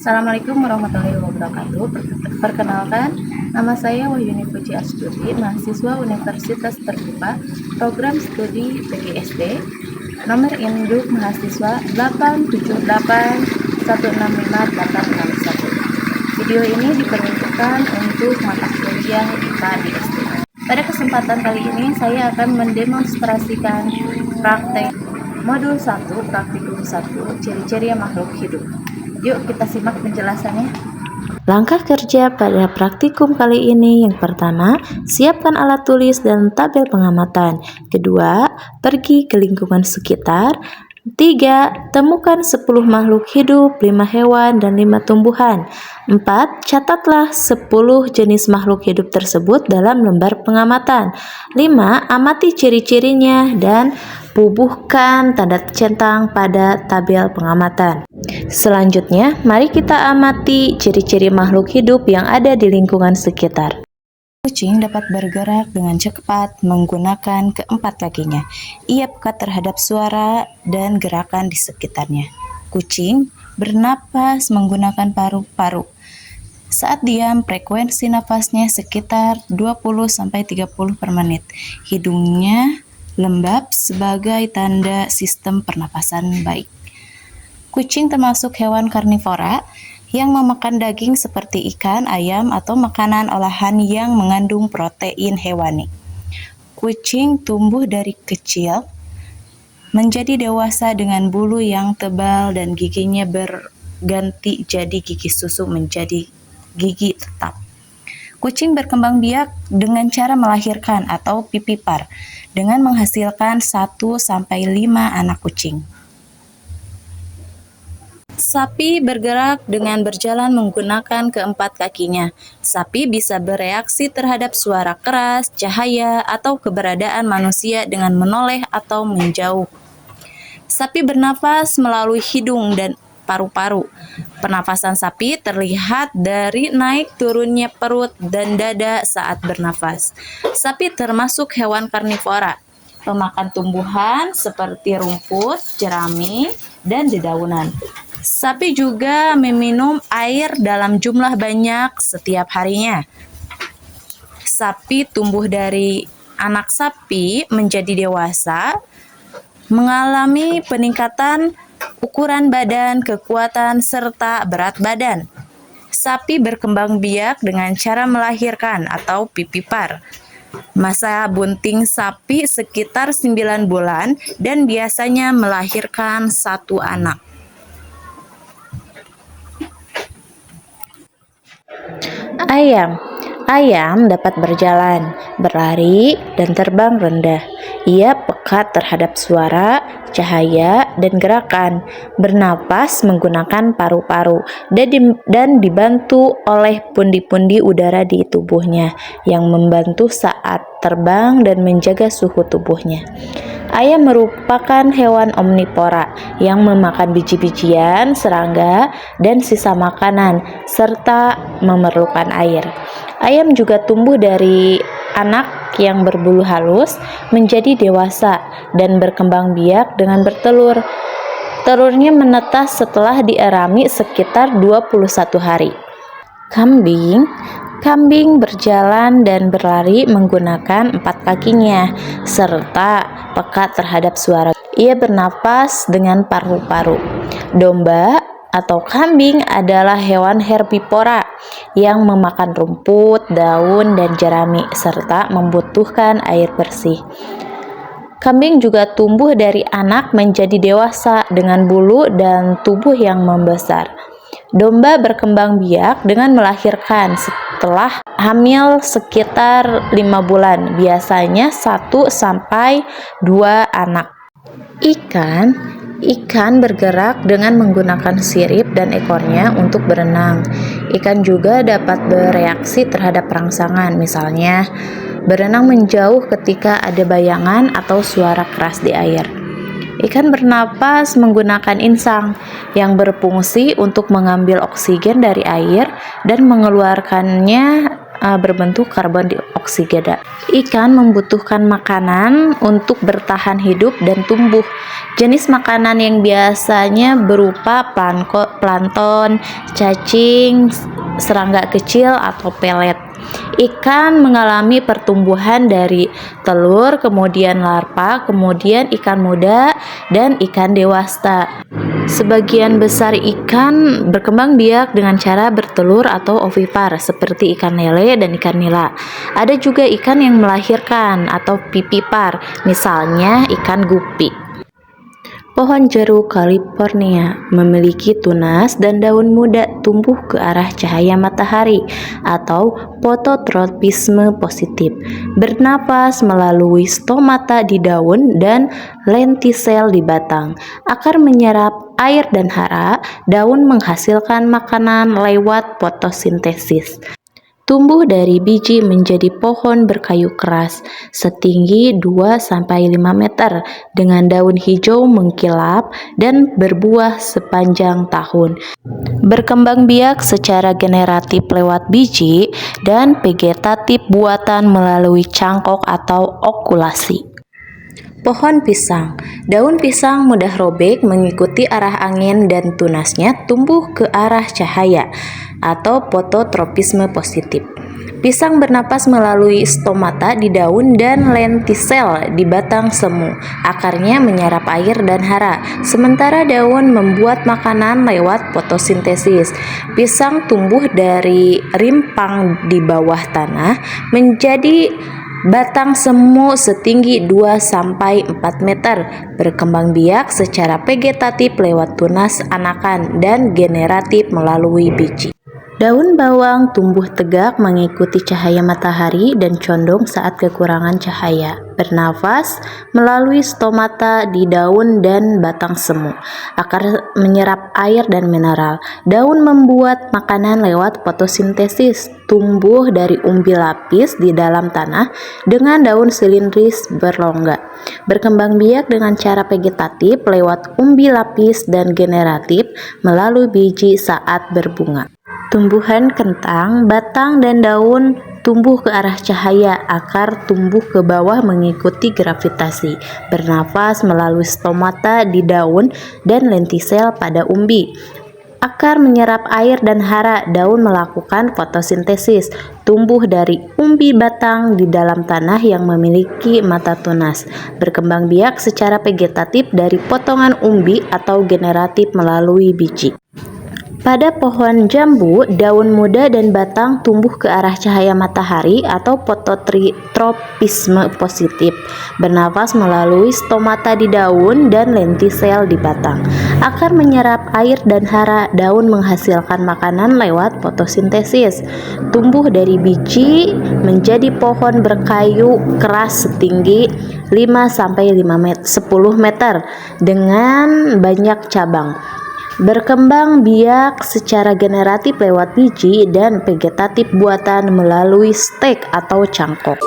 Assalamualaikum warahmatullahi wabarakatuh. Perkenalkan, nama saya Wahyuni Puji Astuti, mahasiswa Universitas Terbuka, program studi PGSD, nomor induk mahasiswa 878165861. Video ini diperuntukkan untuk mata kuliah IPA di SD. Pada kesempatan kali ini, saya akan mendemonstrasikan praktek modul 1, praktikum 1, ciri-ciri makhluk hidup. Yuk kita simak penjelasannya. Langkah kerja pada praktikum kali ini: yang pertama, siapkan alat tulis dan tabel pengamatan. Kedua, pergi ke lingkungan sekitar. 3. Temukan 10 makhluk hidup, 5 hewan, dan 5 tumbuhan. 4. Catatlah 10 jenis makhluk hidup tersebut dalam lembar pengamatan. 5. Amati ciri-cirinya dan bubuhkan tanda centang pada tabel pengamatan. Selanjutnya, mari kita amati ciri-ciri makhluk hidup yang ada di lingkungan sekitar. Kucing dapat bergerak dengan cepat menggunakan keempat kakinya. Ia peka terhadap suara dan gerakan di sekitarnya. Kucing bernapas menggunakan paru-paru. Saat diam, frekuensi nafasnya sekitar 20-30 per menit. Hidungnya lembab sebagai tanda sistem pernapasan baik. Kucing termasuk hewan karnivora yang memakan daging seperti ikan, ayam, atau makanan olahan yang mengandung protein hewani. Kucing tumbuh dari kecil menjadi dewasa dengan bulu yang tebal dan giginya berganti jadi gigi susu menjadi gigi tetap. Kucing berkembang biak dengan cara melahirkan atau pipipar dengan menghasilkan 1-5 anak kucing. Sapi bergerak dengan berjalan menggunakan keempat kakinya. Sapi bisa bereaksi terhadap suara keras, cahaya, atau keberadaan manusia dengan menoleh atau menjauh. Sapi bernafas melalui hidung dan paru-paru. Pernafasan sapi terlihat dari naik turunnya perut dan dada saat bernafas. Sapi termasuk hewan karnivora, pemakan tumbuhan seperti rumput, jerami, dan dedaunan. Sapi juga meminum air dalam jumlah banyak setiap harinya. Sapi tumbuh dari anak sapi menjadi dewasa, mengalami peningkatan ukuran badan, kekuatan, serta berat badan. Sapi berkembang biak dengan cara melahirkan atau pipipar. Masa bunting sapi sekitar 9 bulan dan biasanya melahirkan 1 anak. Ayam dapat berjalan, berlari, dan terbang rendah. Ia peka terhadap suara, cahaya, dan gerakan. Bernapas menggunakan paru-paru dan dibantu oleh pundi-pundi udara di tubuhnya yang membantu saat terbang dan menjaga suhu tubuhnya. Ayam merupakan hewan omnivora yang memakan biji-bijian, serangga, dan sisa makanan, serta memerlukan air. Ayam juga tumbuh dari anak yang berbulu halus menjadi dewasa dan berkembang biak dengan bertelur. Telurnya menetas setelah dierami sekitar 21 hari. Kambing berjalan dan berlari menggunakan 4 kakinya, serta peka terhadap suara. Ia bernapas dengan paru-paru. Domba atau kambing adalah hewan herbivora yang memakan rumput, daun, dan jerami, serta membutuhkan air bersih. Kambing juga tumbuh dari anak menjadi dewasa dengan bulu dan tubuh yang membesar. Domba berkembang biak dengan melahirkan setelah hamil sekitar 5 bulan, biasanya 1-2 anak. Ikan bergerak dengan menggunakan sirip dan ekornya untuk berenang. Ikan juga dapat bereaksi terhadap rangsangan, misalnya berenang menjauh ketika ada bayangan atau suara keras di air. Ikan bernapas menggunakan insang yang berfungsi untuk mengambil oksigen dari air dan mengeluarkannya berbentuk karbon dioksida. Ikan membutuhkan makanan untuk bertahan hidup dan tumbuh. Jenis makanan yang biasanya berupa plankton, cacing, serangga kecil, atau pelet. Ikan mengalami pertumbuhan dari telur, kemudian larva, kemudian ikan muda, dan ikan dewasa. Sebagian besar ikan berkembang biak dengan cara bertelur atau ovipar, seperti ikan lele dan ikan nila. Ada juga ikan yang melahirkan atau pipipar, misalnya ikan gupi. Pohon jeruk California memiliki tunas dan daun muda tumbuh ke arah cahaya matahari atau fototropisme positif. Bernapas melalui stomata di daun dan lentisel di batang. Akar menyerap air dan hara, daun menghasilkan makanan lewat fotosintesis. Tumbuh dari biji menjadi pohon berkayu keras setinggi 2-5 meter dengan daun hijau mengkilap dan berbuah sepanjang tahun. Berkembang biak secara generatif lewat biji dan vegetatif buatan melalui cangkok atau okulasi. Pohon pisang. Daun pisang mudah robek mengikuti arah angin dan tunasnya tumbuh ke arah cahaya atau fototropisme positif. Pisang bernapas melalui stomata di daun dan lentisel di batang semu. Akarnya menyerap air dan hara, sementara daun membuat makanan lewat fotosintesis. Pisang tumbuh dari rimpang di bawah tanah menjadi batang semu setinggi 2-4 meter, berkembang biak secara vegetatif lewat tunas anakan dan generatif melalui biji. Daun bawang tumbuh tegak mengikuti cahaya matahari dan condong saat kekurangan cahaya. Bernafas melalui stomata di daun dan batang semu. Akar menyerap air dan mineral. Daun membuat makanan lewat fotosintesis. Tumbuh dari umbi lapis di dalam tanah dengan daun silindris berlongga. Berkembang biak dengan cara vegetatif lewat umbi lapis dan generatif melalui biji saat berbunga. Tumbuhan kentang, batang dan daun tumbuh ke arah cahaya, akar tumbuh ke bawah mengikuti gravitasi, bernafas melalui stomata di daun dan lentisel pada umbi. Akar menyerap air dan hara, daun melakukan fotosintesis, tumbuh dari umbi batang di dalam tanah yang memiliki mata tunas, berkembang biak secara vegetatif dari potongan umbi atau generatif melalui biji. Pada pohon jambu, daun muda dan batang tumbuh ke arah cahaya matahari atau fototropisme positif, bernafas melalui stomata di daun dan lentisel di batang. Akar menyerap air dan hara, daun menghasilkan makanan lewat fotosintesis. Tumbuh dari biji menjadi pohon berkayu keras setinggi 5-10 meter dengan banyak cabang. Berkembang biak secara generatif lewat biji dan vegetatif buatan melalui stek atau cangkok.